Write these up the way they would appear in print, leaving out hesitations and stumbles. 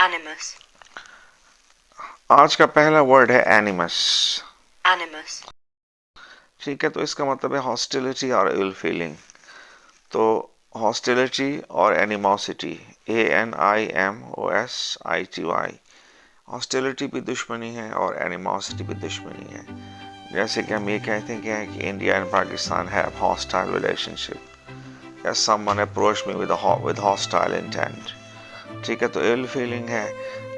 animus, आज का पहला वर्ड है एनिमस। animus, ठीक है, तो इसका मतलब है हॉस्टिलिटी और इल फीलिंग। तो हॉस्टिलिटी और एनिमोसिटी, ANIMOSITY, हॉस्टिलिटी भी दुश्मनी है और एनिमोसिटी भी दुश्मनी है। जैसे कि हम ये कहते हैं कि India and Pakistan have hostile relationship, या someone approach me with hostile intent. ठीक है, तो इल फीलिंग है,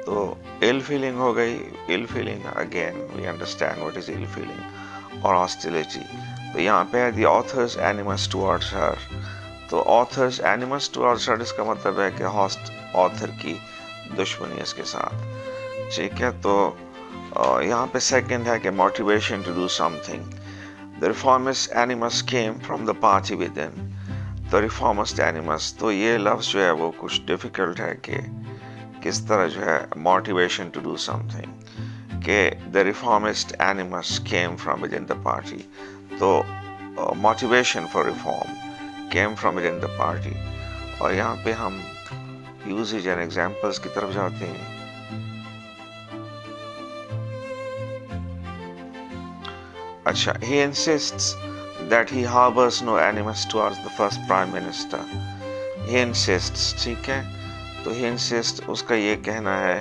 तो इल फीलिंग हो गई। Ill feeling again we understand what is ill feeling और हॉस्टिलिटी। तो यहाँ पे है the author's animus towards her. तो ऑथर्स एनिमस टुवर्ड्स हर, इसका मतलब है कि हॉस्ट ऑथर की दुश्मनी इसके साथ। ठीक है, तो यहाँ पे सेकंड है कि motivation to do something. The reformist animus came from the party within. The reformist animus, तो ये लफ्ज़ जो है वो कुछ डिफ़िकल्ट है कि किस तरह जो है मोटिवेशन टू डू समथिंग, कि the reformist animus came from within the party. तो motivation for reform came from within the party. और यहाँ पे हम यूजेज एंड एग्जांपल्स की तरफ जाते हैं। अच्छा, he insists that he harbors no animus towards the first prime minister. He insists, ठीक है, तो he insists, उसका ये कहना है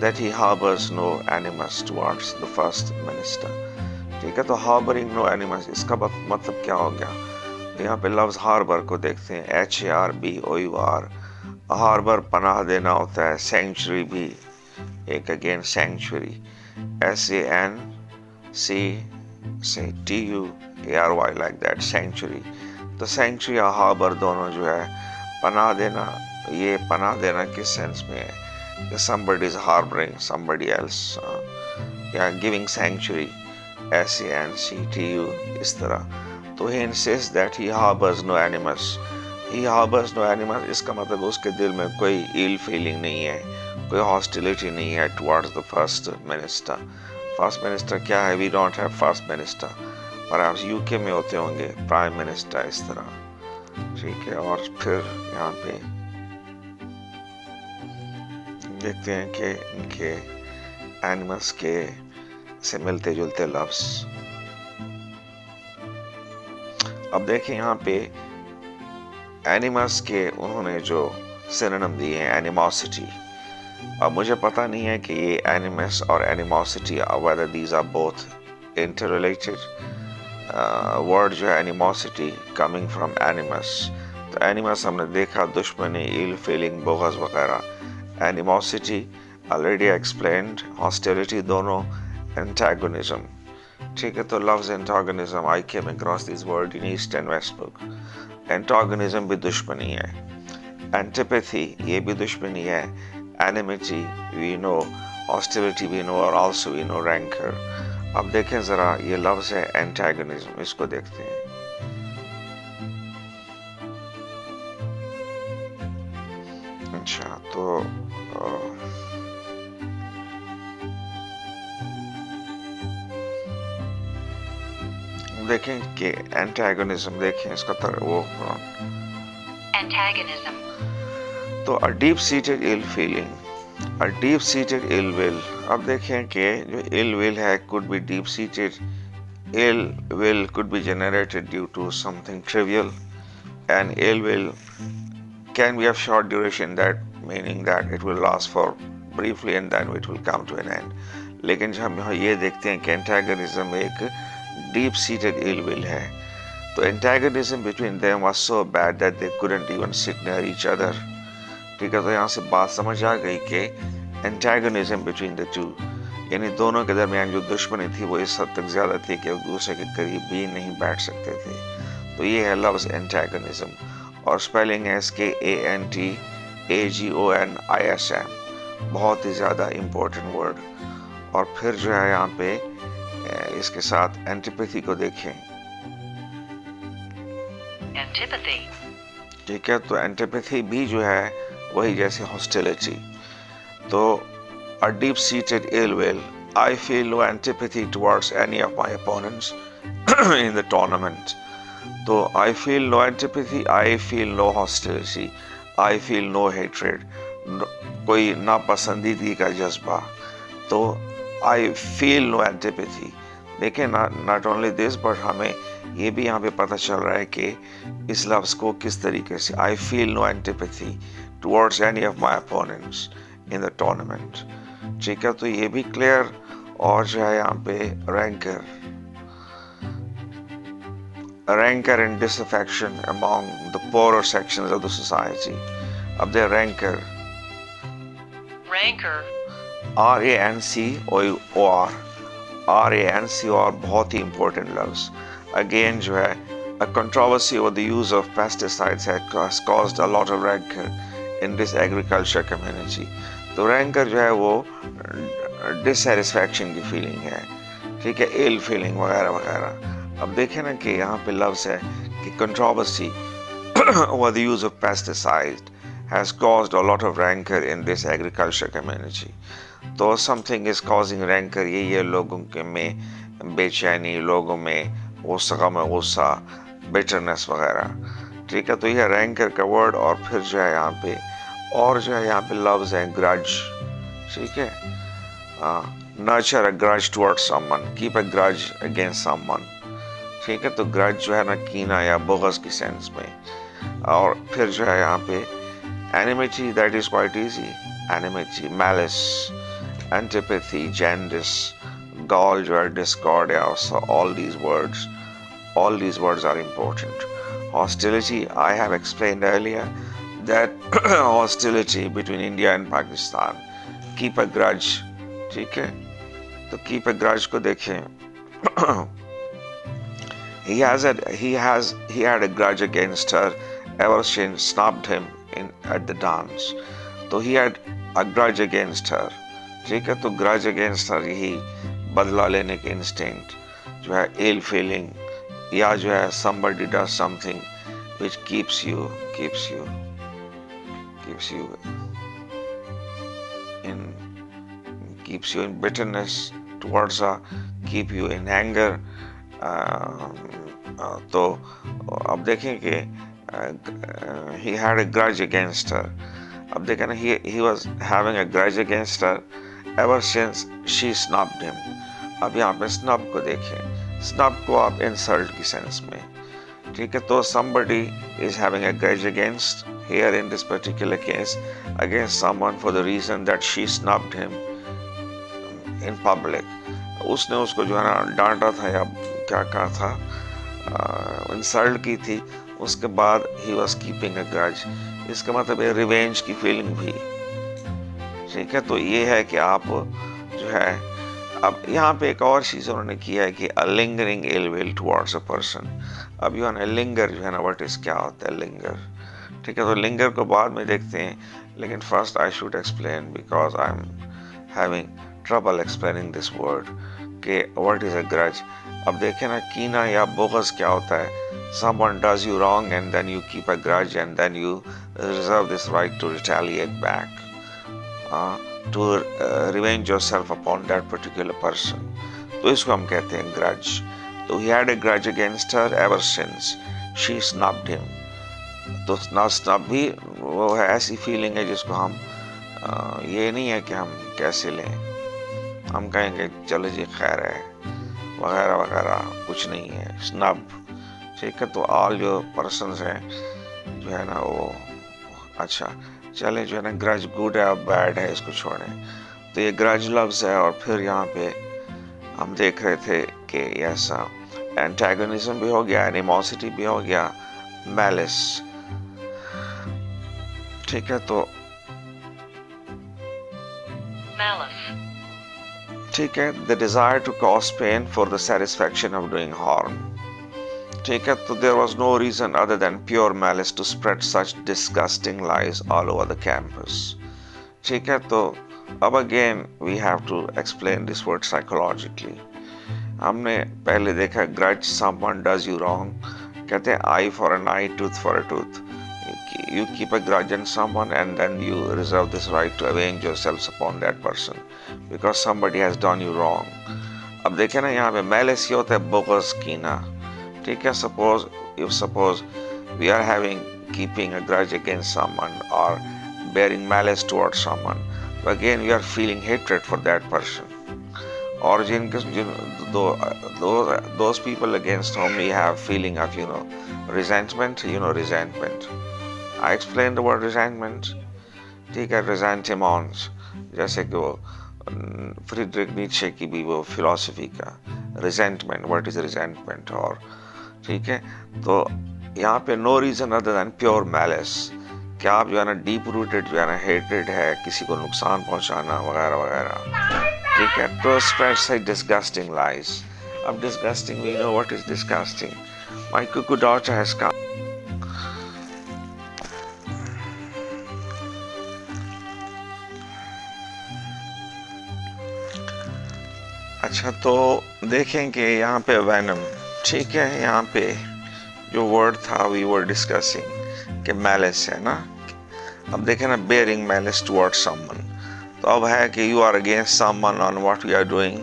that he harbors no animus towards the first minister। ठीक है, तो harboring no animus, इसका मतलब क्या हो गया? तो यहाँ पे लफ्ज़ हार्बर को देखते हैं, HARBOUR। हार्बर पनाह देना होता है। सेंचुरी भी एक, again sanctuary, SANCTUARY, like that, sanctuary. तो सेंचुरी या हार्बर दोनों जो है पनाह देना, ये पनाह देना किस सेंस में है कि somebody is harboring somebody else, या गिविंग सेंचुरी, SANCTU, इस तरह। तो he insists that he harbors no animus। he harbors no animus, इसका मतलब उसके दिल में कोई ill feeling नहीं है, कोई hostility नहीं है towards the first minister। First minister क्या है? We don't have first minister, पर आप यूके में होते होंगे प्राइम मिनिस्टर, इस तरह। ठीक है, और फिर यहाँ पे देखते हैं कि इनके एनिमस के से मिलते जुलते लफ्ज। अब देखें यहाँ पे एनिमस के उन्होंने जो सिनोनिम दिए हैं, एनिमोसिटी। अब मुझे पता नहीं है कि ये एनिमस और animosity whether these are both interrelated। Word जो है एनिमोसिटी कमिंग फ्रॉम एनिमस। तो एनिमस हमने देखा दुश्मनी, इल फीलिंग, बोगस वगैरह। एनिमोसिटी ऑलरेडी एक्सप्लेन्ड, हॉस्टिलिटी दोनों, एंटागोनिज्म। ठीक है, तो loves antagonism, I came across this word in East and West book. Antagonism भी दुश्मनी है। एंटीपैथी, ये भी दुश्मनी है। Enmity we know, hostility we know, और also we know rancor। अब देखें जरा, ये लफ्ज है antagonism, इसको देखते हैं। अच्छा, तो देखें कि antagonism, देखें इसका वो antagonism, तो a deep seated ill feeling, a deep seated ill will। अब देखें कि जो ill will है could be deep seated, ill will could be generated due to something trivial, and ill will can be of short duration, that meaning that it will last for briefly and then it will come to an end। लेकिन जब हम ये देखते हैं कि antagonism एक deep seated ill will है, तो antagonism between them was so bad that they couldn't even sit near each other। ठीक है, तो यहाँ से बात समझ आ गई कि एंटागोनिज्म बिटवीन द टू, यानी दोनों के दरमियान जो दुश्मनी थी वो इस हद तक ज्यादा थी कि एक दूसरे के करीब भी नहीं बैठ सकते थे। तो ये है लफ्ज एंटागोनिज्म, और स्पेलिंग है इसके ANTAGONISM, बहुत ही ज्यादा इम्पोर्टेंट वर्ड। और फिर जो है यहाँ पे इसके साथ एंटीपैथी को देखें। antipathy, ठीक है, तो एंटीपैथी भी जो है वही जैसे हॉस्टिलिटी। तो a deep seated ill will, I feel no antipathy towards any of my opponents in the tournament। तो I feel no antipathy, I feel no hostility, I feel no hatred कोई नापसंदीदगी का जज्बा, तो आई फील नो एंटिपैथी। देखिए not only this but हमें ये भी यहाँ पे पता चल रहा है कि इस लफ्ज़ को किस तरीके से, I feel no antipathy towards any of my opponents in the tournament. ठीक है, तो ये भी क्लियर। और जो है यहाँ पे rancor and disaffection among the poorer sections of the society. अब दे rancor, RANCOR, RANCOR बहुत ही important लफ्ज़। Again जो है a controversy over the use of pesticides has caused a lot of rancor in this agriculture community. तो rancor जो है वो dissatisfaction की feeling है, ठीक है, ill feeling वगैरह वगैरह। अब देखें ना कि यहाँ पे लफ्ज़ है कि controversy over the use of pesticides has caused a lot of rancor in this agriculture community. तो something is causing rancor, ये लोगों के में बेचैनी, लोगों में गुस्सा, bitterness वगैरह। ठीक है, तो ये rancor का वर्ड। और फिर जो है यहाँ पे और जो है यहाँ पे लफ्ज़ है grudge। ठीक है, nurture a grudge towards someone, keep a grudge against someone। ठीक है, तो ग्रज जो है ना कीना या बुग़्ज़ की सेंस में। और फिर जो है यहाँ पे enmity, that is quite easy, enmity, malice, antipathy, jaundice, gall जो है discord, all these words are important. Hostility, I have explained earlier that hostility between India and Pakistan, keep a grudge. ठीक है, तो कीप अ ग्रज को देखें। He had a grudge against her ever since she snubbed him at the dance. तो he had a grudge against her। ठीक है, तो grudge against her यही बदला लेने के instinct जो है, ill feeling, या जो है somebody does something which keeps you in bitterness towards her, keep you in anger। तो अब देखें कि he had a grudge against her। अब देखें ना, he was having a grudge against her ever since she snubbed him। अब यहाँ पे snub को देखें, snub को आप insult की सेंस में। ठीक है, तो somebody is having a grudge against, here in this particular case, against someone for the reason that she snubbed him in public। उसने उसको जो है ना डांटा था या क्या कहा था, इंसल्ट की थी, उसके बाद he was keeping a grudge. इसका मतलब है रिवेंज की फीलिंग भी। ठीक है, तो ये है कि आप जो है, अब यहाँ पे एक और चीज़ उन्होंने किया है कि a lingering ill will towards a person. अब यू ना लिंगर जो है ना, व्हाट इज, क्या होता है लिंगर। ठीक है, तो लिंगर को बाद में देखते हैं, लेकिन first I should explain because I am having trouble explaining this word कि व्हाट इज अ ग्रज। अब देखें ना, कीना या बुग़्ज़ क्या होता है, someone does you wrong and then you keep a grudge and then you reserve this right to retaliate back, to revenge yourself upon that particular person। तो इसको हम कहते हैं grudge। तो he had a grudge against her ever since she snubbed him। तो ना snub भी वो है, ऐसी फीलिंग है जिसको हम ये नहीं है कि हम कैसे लें, हम कहेंगे चलो जी खैर है वगैरह वगैरह, कुछ नहीं है, स्नब। ठीक है, तो ऑल जो पर्सन्स हैं जो है ना वो, अच्छा चले जो है ना, ग्रज गुड है और बैड है, इसको छोड़ें। तो ये ग्रज लफ्ज़ है। और फिर यहाँ पे हम देख रहे थे कि ऐसा एंटागोनिज्म भी हो गया, एनिमोसिटी भी हो गया, मैलिस। ठीक है, तो ठीक है, the desire to cause pain for the satisfaction of doing harm. ठीक है, तो there was no reason other than pure malice to spread such disgusting lies all over the campus. ठीक है, तो अब again we have to explain this word psychologically. हमने पहले देखा grudge, someone does you wrong, कहते हैं eye for an eye, tooth for a tooth. You keep a grudge on someone and then you reserve this right to avenge yourselves upon that person because somebody has done you wrong। अब देखें ना, यहाँ पे malice ये होता है बुग़्ज़, कीना। ठीक है, suppose we are having keeping a grudge against someone or bearing malice towards someone. So again, we are feeling hatred for that person. Or those people against whom we have feeling of resentment. Resentment. I explained the word resentment. ठीक है, resentments, जैसे कि वो Friedrich नीचे की भी वो philosophy का resentment, what is resentment, और ठीक है, तो यहाँ पे no reason other than pure malice, कि आप जो है ना डीप रूटेड जो है ना हेटेड है, किसी को नुकसान पहुंचाना वगैरह वगैरह, ठीक है, तो spread such disgusting lies. अब disgusting, we know what is disgusting. My cuckoo daughter has come. अच्छा, तो देखें कि यहाँ पे वेनम, ठीक है, यहाँ पे जो वर्ड था वी वर डिस्कसिंग कि मैलिस है ना. अब देखें ना, बेयरिंग मैलिस टुवर्ड्स समवन, तो अब है कि you are against someone on what you are doing,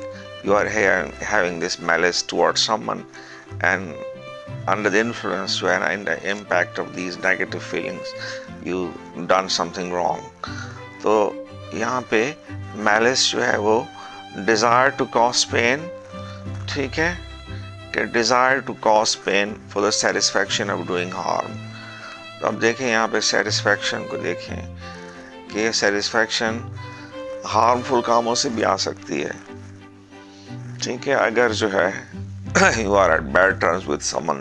you are having this malice towards someone, and under the influence and the impact of these negative feelings you done something wrong. तो यहाँ पे malice जो है वो desire to cause pain, ठीक है, कि desire to cause pain for the satisfaction of doing harm. तो अब देखें यहाँ पे satisfaction को देखें कि satisfaction harmful कामों से भी आ सकती है, ठीक है, अगर जो है you are at bad terms with someone,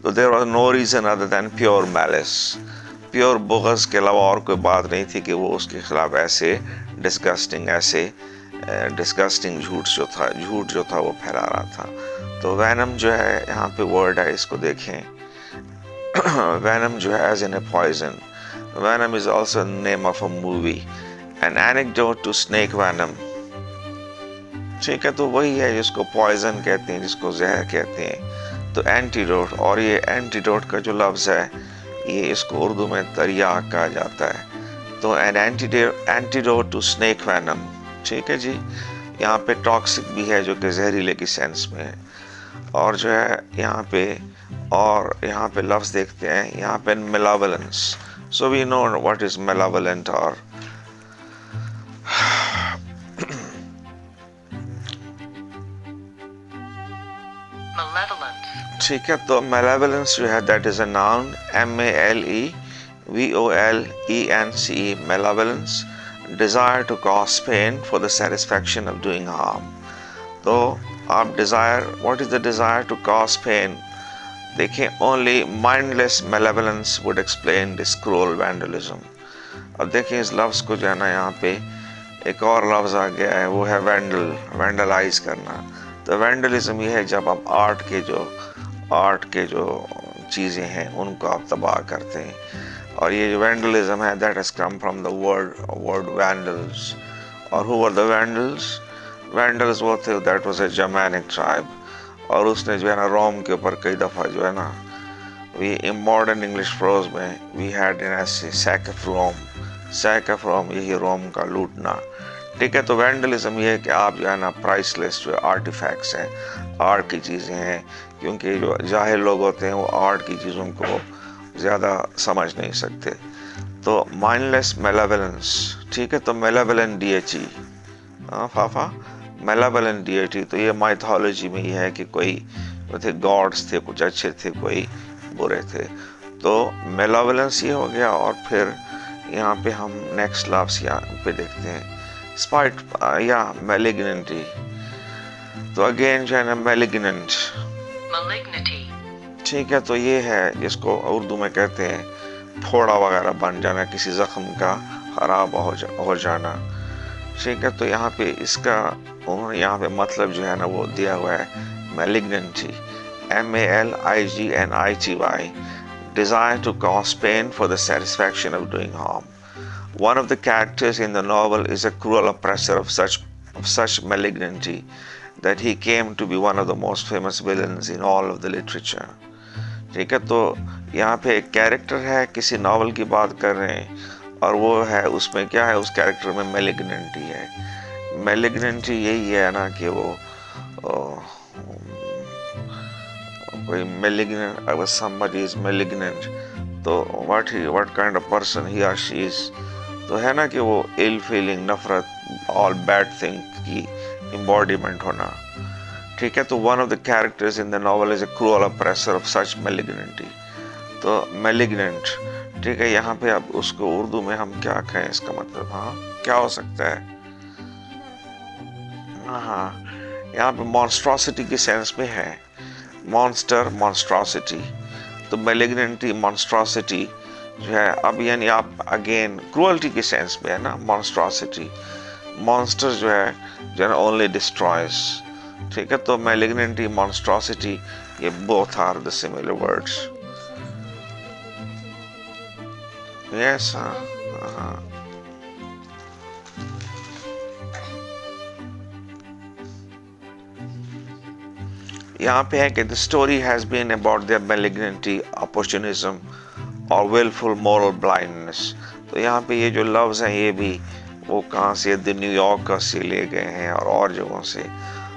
so there was no reason other than pure malice, pure बुग़्ज़ के अलावा और कोई बात नहीं थी कि वो उसके खिलाफ ऐसे डिस्गस्टिंग झूठ जो था वो फैला रहा था. तो वैनम जो है यहाँ पे वर्ड है, इसको देखें. वैनम जो है as in a poison. Venom is also name of a movie, an anecdote to snake venom, ठीक है, तो वही है जिसको पॉइजन कहते हैं, जिसको जहर कहते हैं. तो एंटीडोट, और ये एंटीडोट का जो लफ्ज़ है ये इसको उर्दू में तरियाक कहा जाता है. तो an antidote to snake venom, ठीक है जी. यहाँ पे टॉक्सिक भी है जो कि जहरीले की सेंस में है. और जो है यहाँ पे लफ्ज़ देखते हैं यहाँ पे malevolence. So we know what is malevolent और ठीक है. तो malevolence जो है that is a noun, MALEVOLENCE, malevolence, desire to cause pain for the satisfaction of doing harm. तो आप desire, what is the desire to cause pain? देखें, only mindless malevolence would explain this cruel vandalism. अब देखें इस लफ्ज़ को जो है ना यहाँ पे एक और लफ्ज़ आ गया है, वो है vandalize करना. तो वैंडलिज्म ये है जब आप आर्ट के जो चीज़ें हैं उनको आप तबाह करते हैं. और ये जो वैंडलिज्म है that has come from the word vandals. और who were the vandals? Vandals वो थे, that was a Germanic tribe. और उसने जो है ना रोम के ऊपर कई दफ़ा जो है ना, we in modern English prose में we had an essay sack of Rome, यही रोम का लूटना, ठीक है. तो वैंडलिज्म ये है कि आप जो है ना प्राइसलेस जो आर्टिफैक्ट्स हैं, आर्ट की चीज़ें हैं, क्योंकि जो जाहिल लोग होते हैं वो आर्ट की चीज़ों को ज़्यादा समझ नहीं सकते. तो माइंडलेस मेलावलेंस, ठीक है. तो मेलावलेंट डीएटी, फाफा मेलावलेंट डीएटी, तो ये माइथोलॉजी में ये है कि कोई थे गॉड्स थे, कुछ अच्छे थे, कोई बुरे थे. तो मेलावलेंस ये हो गया. और फिर यहाँ पे हम नेक्स्ट लफ्ज़ यहाँ पे देखते हैं स्पाइट या मैलिग्नेंटी. तो अगेन जो है ना मैलिग्नेंट, ठीक है. तो ये है जिसको उर्दू में कहते हैं फोड़ा वगैरह बन जाना, किसी जख्म का खराब हो जाना, ठीक है. तो यहाँ पे इसका यहाँ पे मतलब जो है ना वो दिया हुआ है मैलिग्नेंटी, MALIGNITY, desire to cause pain for the satisfaction of doing harm. One of the characters in the novel is a cruel oppressor of such malignity that he came to be one of the most famous villains in all of the literature. ठीक है. तो यहाँ पे एक character है, किसी novel की बात कर रहे हैं, और वो है उसमें क्या है, उस कैरेक्टर में मैलिग्नेंटी है. मैलिग्नेंटी यही है ना कि वो कोई मैलिग्नेंट, अगर somebody is malignant, तो what kind of person he or she is, तो है ना कि वो ill feeling, नफरत, all bad thing की embodiment होना, ठीक है। तो one of the characters in the novel is a cruel oppressor of such malignity, तो malignant, ठीक है। यहाँ पे अब उसको उर्दू में हम क्या कहें, इसका मतलब हाँ क्या हो सकता है, हाँ यहाँ पे मॉन्स्ट्रोसिटी के सेंस में है, मॉन्स्टर, मॉन्स्ट्रोसिटी, तो malignity, मॉन्स्ट्रोसिटी जो है, अब यानी आप अगेन क्रूअल्टी के सेंस में है ना, मॉन्स्ट्रोसिटी, मॉन्स्टर जो है ओनली डिस्ट्रॉयज, ठीक है। तो malignity, monstrosity, ये both are the similar words. Yes, यहाँ पे है कि the story has been about their malignity, opportunism और willful moral blindness. तो यहाँ पे ये जो लफ्ज़ हैं ये भी वो कहाँ से, द न्यूयॉर्क से ले गए हैं और जगहों से।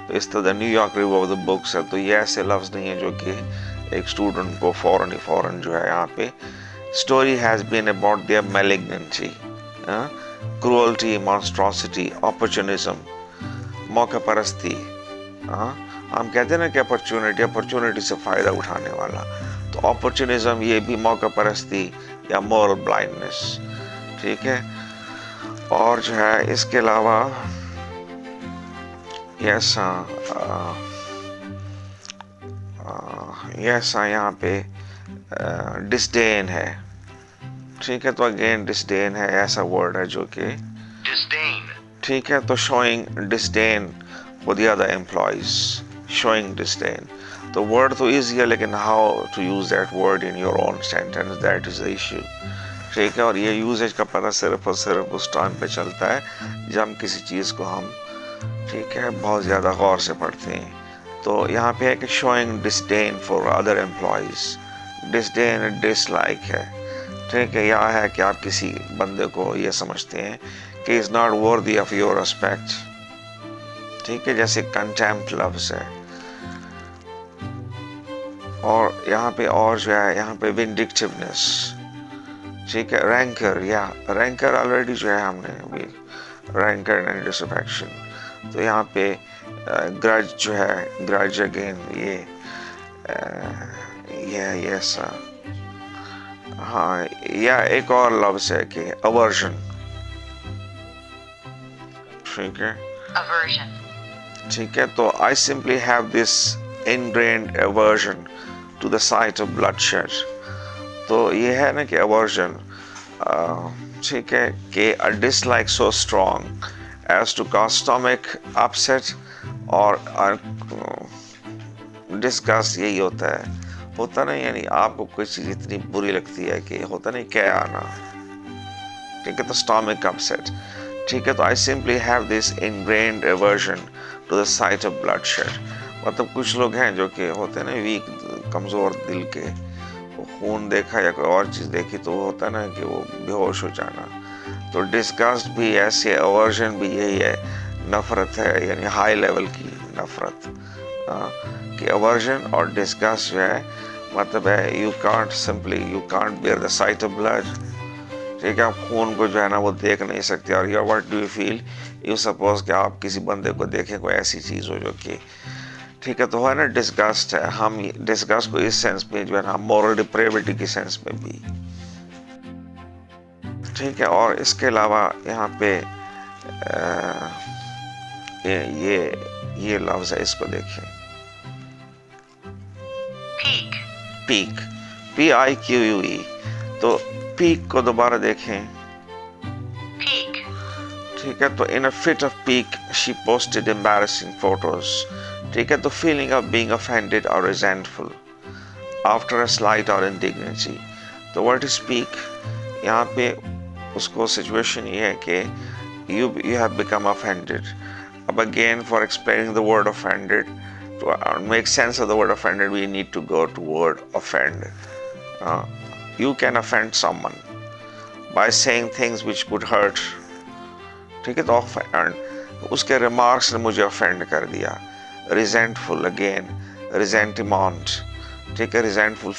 तो इस तरह New York review of the books है, तो ये ऐसे लफ्ज़ नहीं है जो कि एक स्टूडेंट को फ़ौरन जो है यहाँ पे, story has been about their malignancy, cruelty, monstrosity, opportunism, मौका परस्ती, हम कहते हैं ना कि अपॉर्चुनिटी से फ़ायदा उठाने वाला, तो अपॉर्चुनिज्म ये भी मौका परस्ती या मोरल ब्लाइंडनेस, ठीक है। और जो है इसके अलावा यस यहाँ पे डिस्डेन है, ठीक है। तो अगेन डिस्डेन है, ऐसा वर्ड है जो कि डिस्डेन, ठीक है। तो showing disdain for the other employees, showing disdain, तो वर्ड तो ईजी है लेकिन how to use that word in your own sentence, that is the issue, ठीक है। और ये यूजेज का पता सिर्फ और सिर्फ उस टाइम पे चलता है जब हम किसी चीज़ को हम, ठीक है, बहुत ज़्यादा गौर से पढ़ते हैं। तो यहाँ पे है कि showing disdain for other employees, disdain dislike है, ठीक है। यहाँ है कि आप किसी बंदे को ये समझते हैं कि is not worthy of your respect, ठीक है, जैसे कंटेम्प्ट लफ्ज़ है। और यहाँ पे और जो है यहाँ पे विंडिक्टिवनेस, ठीक है, रैंकर, या रैंकर ऑलरेडी जो है हमने अभी, रैंकर एंड डिसअफेक्शन, तो यहाँ पे ग्रज जो है, ग्रज अगेन ये ऐसा, हाँ, या एक और लफ्ज़ है कि अवर्जन, ठीक है, aversion, ठीक है। तो I simply have this ingrained aversion to the sight of bloodshed, तो ये है ना कि अवर्जन, ठीक है, कि a dislike so strong as to cause stomach upset, और डिस्गस्ट यही होता नहीं, यानी आपको कोई चीज़ इतनी बुरी लगती है कि होता नहीं क्या आना, ठीक है, तो स्टमक अपसेट, ठीक है। तो I simply have this ingrained aversion to the sight of bloodshed, मतलब कुछ लोग हैं जो कि होते हैं ना वीक, कमज़ोर दिल के, खून देखा या कोई और चीज़ देखी तो होता है ना कि वो बेहोश हो जाना। तो डिस्गस्ट भी ऐसे, अवर्जन भी यही है, नफ़रत है, यानी हाई लेवल की नफ़रत, कि अवर्जन और डिस्गस्ट जो है मतलब है you can't bear the sight of blood, ठीक है। आप खून को जो है ना वो देख नहीं सकते, और या what do you feel, you suppose कि आप किसी बंदे को देखें कोई ऐसी चीज़ हो जो कि, ठीक है, तो है ना डिस्गस्ट है। हम डिस्गस्ट को इस सेंस में जो है ना मोरल डिप्रेविटी की सेंस में भी, ठीक है। और इसके अलावा यहाँ पे ये लफ्ज़ है, इसको देखें, पीक, PIQUE, तो पीक को दोबारा देखें, ठीक है। तो in a fit of pique she posted embarrassing photos, ठीक है। तो फीलिंग ऑफ बीइंग ऑफेंडेड और रिजेंटफुल आफ्टर अ स्लाइट और इंडिग्नेंसी, तो व्हाट इज पीक, यहाँ पे उसको सिचुएशन ये है कि you have become offended. अब again, for explaining the word offended, to make sense of the word offended, we need to go to word offend. You can offend someone by saying things which could hurt, ठीक है। तो offend, उसके remarks ने मुझे offend कर दिया। Resentful again, resentiment, ठीक है, resentful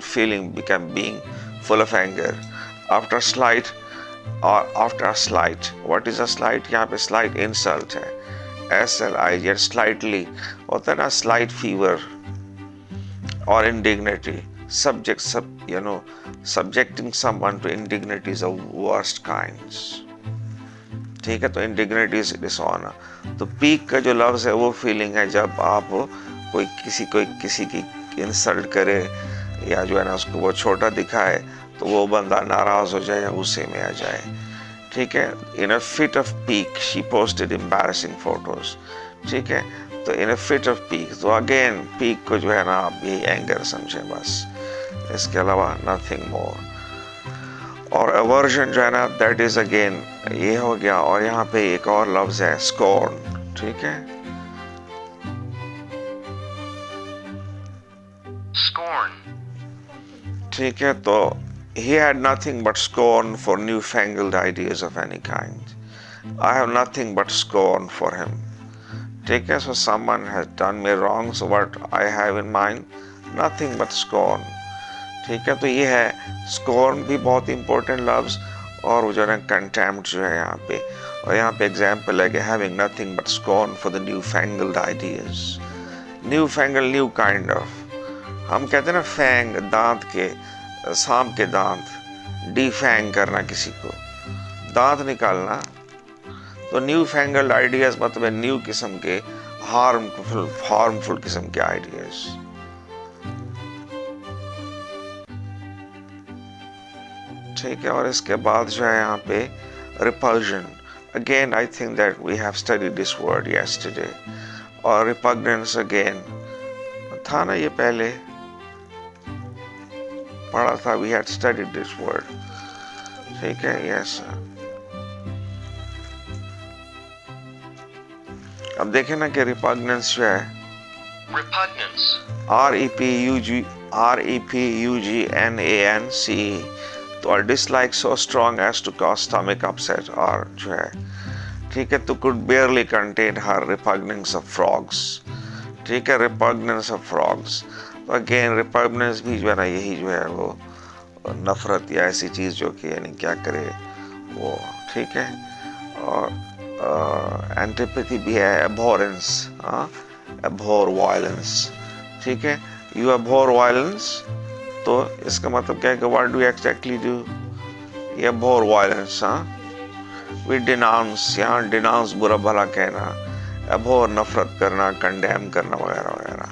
feeling become being full of anger after slight or after a slight. What is a slight? यहाँ पे slight insult है, SLIG, slightly होता है ना, slight fever or indignity. Subjecting someone to indignity is of worst kinds. ठीक है, तो indignity is dishonor. तो पीक का जो लफ्ज है वो फीलिंग है जब आप कोई किसी की इंसल्ट करे या जो है ना उसको वो छोटा दिखाए, तो वो बंदा नाराज हो जाए या गुस्से में आ जाए। ठीक है, in a fit of pique she posted embarrassing photos. ठीक है, तो in a fit of pique, तो अगेन पीक को जो है ना आप यही एंगर समझें बस, इसके अलावा नथिंग मोर। और अवर्जन जो है ना दैट इज अगेन ये हो गया। और यहाँ पे एक और लफ्ज है स्कॉर्न। ठीक है, scorn, ठीक है, तो he had nothing but scorn for newfangled ideas of any kind. I have nothing but scorn for him. ठीक है, so someone has done me wrong, so what I have in mind, nothing but scorn. ठीक है, तो ये है scorn भी बहुत important लफ्ज, और वो जो है contempt जो है यहाँ पे, और यहाँ पे एग्जाम्पल है कि having nothing but scorn for the newfangled ideas. Newfangled, new kind of. हम कहते हैं ना फैंग, दांत के, सांप के दांत, डिफैंग करना किसी को, दांत निकालना। तो न्यू फैंगल्ड आइडियाज मतलब है न्यू किस्म के हार्मफुल किस्म के आइडियाज। ठीक है, और इसके बाद जो है यहाँ पे repulsion. Again I think that we have studied this word yesterday. और रिपग्नेंस अगेन था ना, ये पहले पढ़ा था, we had studied this word. ठीक है, yes. अब देखें ना कि repugnance जो है repugnance, REPUGNANCE, तो our dislike so strong as to cause stomach upset, और जो है ठीक है, तो could barely contain her repugnance of frogs. ठीक है, repugnance of frogs. तो अगेन रिपग्नेंस भी जो है ना यही जो है वो नफरत या ऐसी चीज़ जो कि यानी क्या करे वो। ठीक है, और एंटीपैथी भी है, एबोरेंस, एबोर वायलेंस। ठीक है, यू एबोर वायलेंस, तो इसका मतलब क्या है कि व्हाट डू एक्जैक्टली डू, ये एबोर वायलेंस। वी डिनाउंस, यहाँ डिनाउंस बुरा भला कहना, एबोर नफरत करना, कंडेम करना वगैरह वगैरह।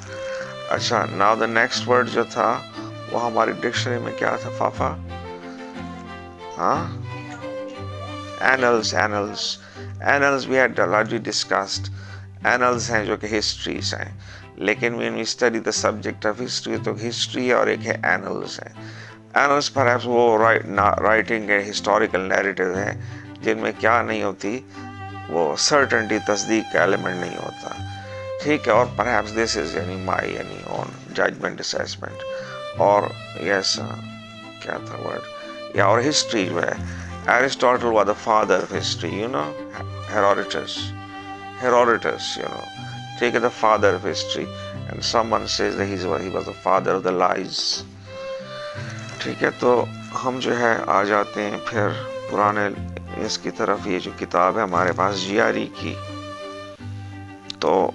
अच्छा, नाउ द नेक्स्ट वर्ड जो था वो हमारी डिक्शनरी में क्या था फाफा? Annals we had already discussed. Annals हैं जो कि हिस्ट्रीज हैं, लेकिन when we study the subject of history, तो हिस्ट्री और एक है एनल्स है। एनल्स परहैप्स वो राइटिंग है, हिस्टोरिकल नैरेटिव है, जिनमें क्या नहीं होती, वो सर्टेनिटी, तस्दीक का एलिमेंट नहीं होता। ठीक है, और परहैप्स दिस इज यानी माई यानी ऑन जजमेंट असेसमेंट। और यस क्या था वर्ड, या और हिस्ट्री जो है, Aristotle was the father of history, you know, Herodotus, you know, ठीक है, the father of history, and someone says that he was the father of the lies. ठीक है, तो हम जो है आ जाते हैं फिर पुराने इसकी तरफ। ये जो किताब है हमारे पास जीआरई की, तो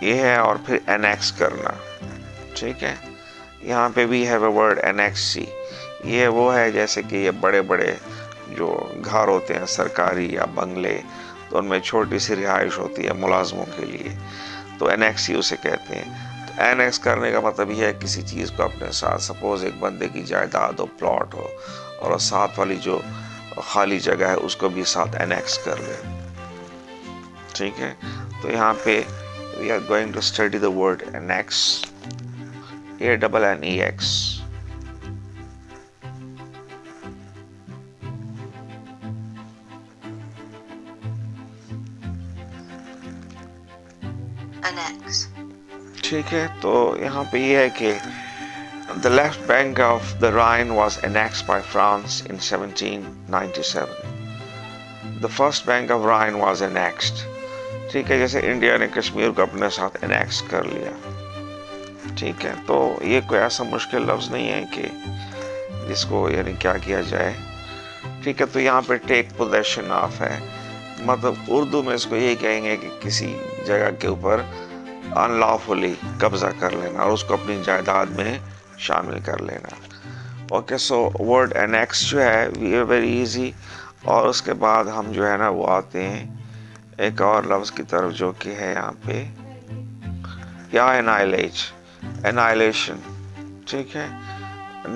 ये है, और फिर एनेक्स करना। ठीक है, यहाँ पे भी है वर्ड एनेक्सी। ये वो है जैसे कि ये बड़े बड़े जो घर होते हैं सरकारी या बंगले, तो उनमें छोटी सी रिहाइश होती है मुलाजमों के लिए, तो एनेक्सी उसे कहते हैं। तो एनेक्स करने का मतलब ये है किसी चीज़ को अपने साथ, सपोज एक बंदे की जायदाद हो, प्लॉट हो, और साथ वाली जो खाली जगह है उसको भी साथ एनेक्स कर ले। ठीक है, तो यहाँ पे we are going to study the word annex, ANNEX। Annex. ठीक है, तो यहाँ पे ये है कि the left bank of the Rhine was annexed by France in 1797. The first bank of Rhine was annexed. ठीक है, जैसे इंडिया ने कश्मीर को अपने साथ एनेक्स कर लिया। ठीक है, तो ये कोई ऐसा मुश्किल लफ्ज़ नहीं है कि जिसको यानी क्या किया जाए। ठीक है, तो यहाँ पे टेक पोजेशन ऑफ है, मतलब उर्दू में इसको ये कहेंगे कि किसी जगह के ऊपर अनलॉफुली कब्जा कर लेना और उसको अपनी जायदाद में शामिल कर लेना। ओके, सो वर्ड एनेक्स जो है वेरी इजी, और उसके बाद हम जो है ना वो आते हैं एक और लफ्ज़ की तरफ जो कि है यहाँ पे या एनाइलेशन। ठीक है,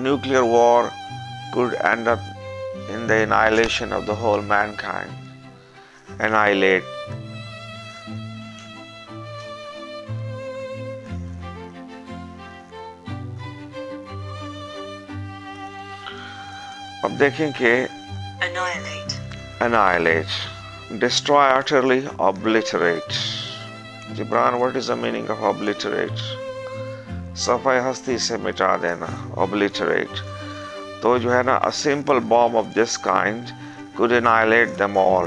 nuclear war could end up in the annihilation of the whole mankind. Annihilate. अब देखें कि annihilate, destroy, utterly, obliterate. Jibran, what is the meaning of obliterate? सफाई हस्ती से मिटा देना, obliterate. तो जो है ना a simple bomb of this kind could annihilate them all.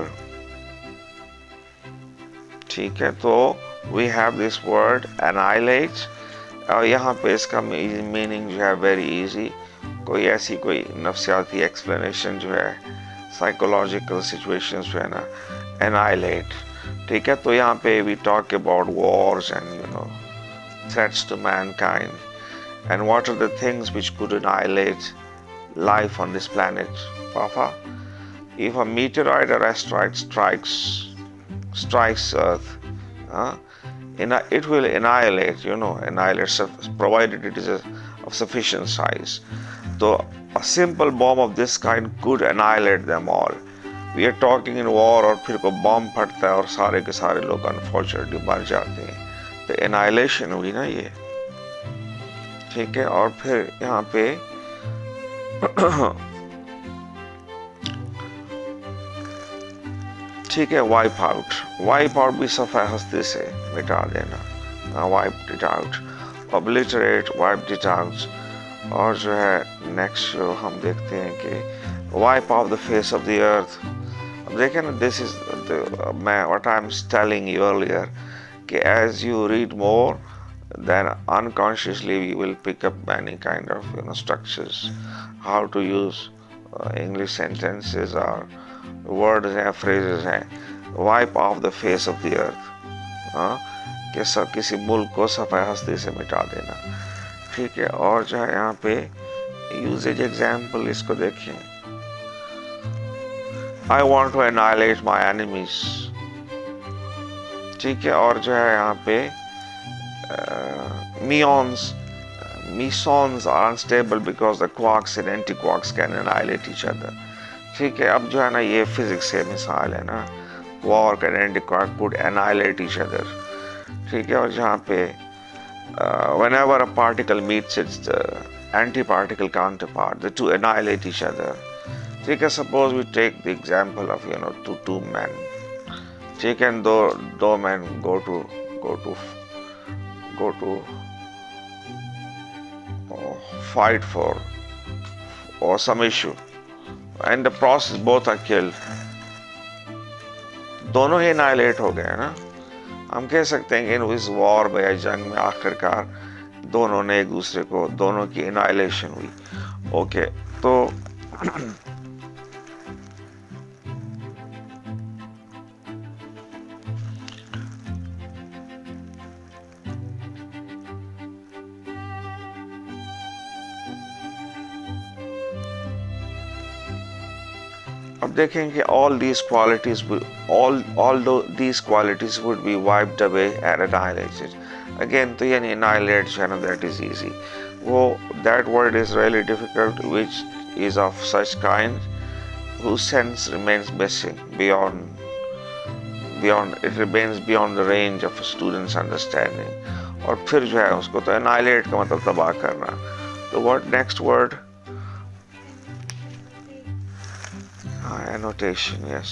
ठीक है, तो we have this word annihilate, और यहाँ पे इसका मीनिंग जो है वेरी इजी, कोई ऐसी कोई नफ्सियाती एक्सप्लेनेशन जो है, साइकोलॉजिकल सिचुएशंस जो है ना annihilate। ठीक है, तो यहाँ पे we talk about wars and threats to mankind, and what are the things which could annihilate life on this planet, Papa? If a meteorite or asteroid strikes Earth, it will annihilate, provided it is of sufficient size. So a simple bomb of this kind could annihilate them all. We are talking in war, और फिर को bomb फटता है और सारे के सारे लोग अनफॉर्चुनेटली मर जाते हैं, तो annihilation हुई ना ये। ठीक है, और फिर यहाँ पे ठीक है, वाइप आउट भी सफाई हस्ती से मिटा देना, wipe it out, obliterate, wipe it out. और जो है नेक्स्ट जो हम देखते हैं कि wipe off the face of the earth. अब देखें ना, दिस इज मैं what I am telling you earlier कि as you read more, then unconsciously we will pick up many kind of structures, how to use English sentences or words and phrases हैं, wipe off the face of the earth, कि सब किसी मुल्क को सफाई हस्ती से मिटा देना। ठीक है, और जो है यहाँ पे यूजेज एग्जाम्पल इसको देखिए, I want to annihilate my enemies। ठीक है, और जो है यहाँ पे mesons are unstable because the quarks and antiquarks can annihilate each other। ठीक है, अब जो है ना ये फिजिक्स से मिसाल है ना, quark and antiquark could annihilate each other। ठीक है, और जहाँ पे whenever a particle meets its anti-particle counterpart, the two annihilate each other। ठीक है, suppose we take the example of two men। ठीक है, दो men go to fight for or some issue, and the process both are killed, दोनों ही annihilate हो गए ना। हम कह सकते हैं कि इस वॉर में या जंग में आखिरकार दोनों ने एक दूसरे को, दोनों की annihilation हुई। ओके, तो अब देखें कि although these qualities would be wiped away and annihilated again, तो यानी annihilate जो है ना, that is easy। वो that word is really difficult, which is of such kind whose sense remains missing beyond it remains beyond the range of a student's understanding। और फिर जो है उसको तो annihilate का मतलब तबाह करना। तो what next word? Annotation, yes।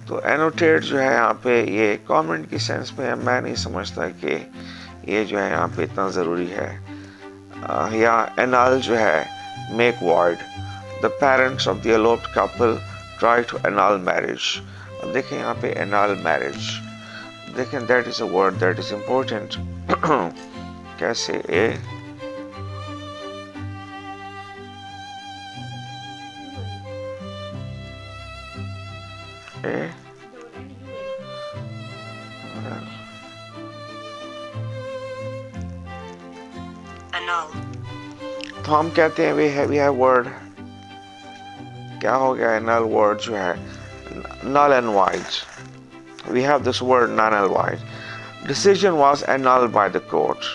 तो annotate जो है यहाँ पे ये कमेंट की सेंस में मैं नहीं समझता कि ये जो है यहाँ पे इतना ज़रूरी है। या annul जो है make void, the parents of the eloped couple try to annul marriage। अब देखें यहाँ पे annul marriage, देखें that is a word that is important. कैसे ए ए annul, तो हम कहते हैं वी हैव वर्ड, क्या हो गया है नल वर्ड जो है null and void. We have this word null and void. Decision was annulled by the court.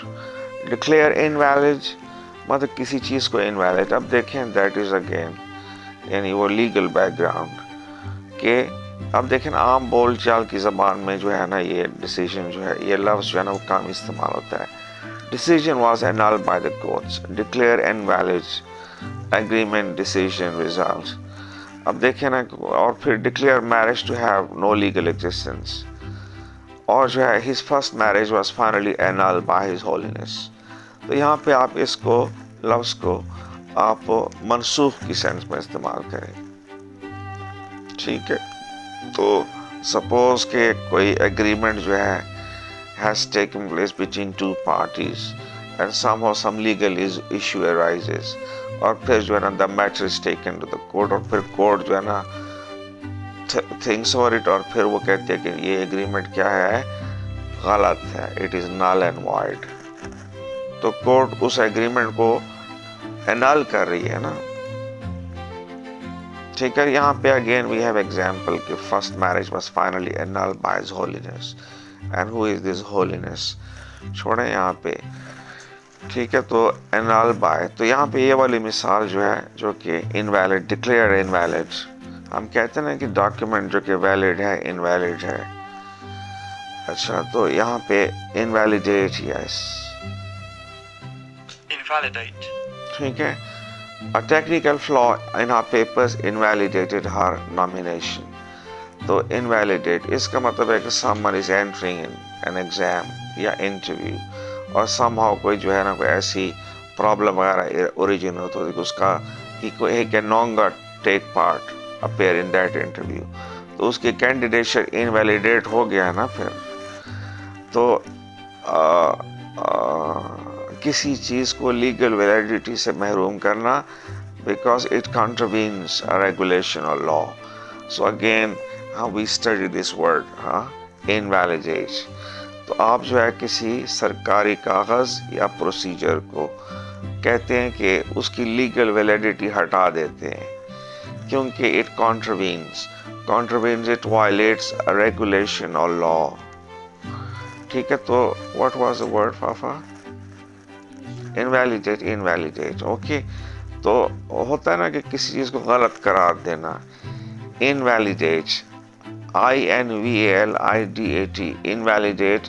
Declare invalid मतलब किसी चीज को invalid। अब देखें that is again यानी वो legal background के अब देखें आम बोल चाल की जबान में जो है ना ये decision जो है ये लफ्ज जो है ना वो कम इस्तेमाल होता है। Decision was annulled by the courts. Declare invalid agreement decision result। अब देखें ना और फिर declare marriage to have no legal existence और जो है his first marriage was finally annulled by his holiness. तो यहाँ पे आप इसको लफ्ज़ को आप मनसूख की सेंस में इस्तेमाल करें, ठीक है। तो सपोज के कोई एग्रीमेंट जो है has taken place between two parties and somehow some legal issue arises और फिर जो है ना the matter is taken to the court और फिर कोर्ट जो है ना थिंक्स ओवर इट और फिर वो कहते हैं कि ये एग्रीमेंट क्या है गलत है, it is null and void. तो कोर्ट उस एग्रीमेंट को एनल कर रही है ना, ठीक है। यहाँ पे अगेन वी हैव एग्जांपल कि first marriage was finally annul by his holiness and who is this holiness, छोड़ें यहाँ पे, ठीक है। तो एनल बाय, तो यहाँ पे ये वाली मिसाल जो है जो कि इनवैलिड, डिक्लेयर इनवैलिड, हम कहते हैं ना कि डॉक्यूमेंट जो कि वैलिड है इनवैलिड है। अच्छा तो यहाँ पे इनवैलिडेट, यस Invalidate. ठीक है। A technical flaw in her papers invalidated her nomination। तो invalidate इसका मतलब है कि someone is entering in an exam या interview और somehow कोई जो है ना कोई ऐसी प्रॉब्लम वगैरह ओरिजिन हो तो उसका he can no longer take part appear in that interview, तो उसकी कैंडिडेटशिप इनवैलिडेट हो गया है ना। फिर तो किसी चीज़ को लीगल वैलिडिटी से महरूम करना because it contravenes a regulation और law. So again how we study this word invalidate. तो आप जो है किसी सरकारी कागज़ या प्रोसीजर को कहते हैं कि उसकी लीगल वैलिडिटी हटा देते हैं क्योंकि it contravenes it violates a regulation और लॉ, ठीक है। तो व्हाट वाज द वर्ड फाफा? Invalidate, okay. तो होता है ना कि किसी चीज़ को गलत करार देना, इनवैलिडेट, INVALIDAT, इनवैलिडेट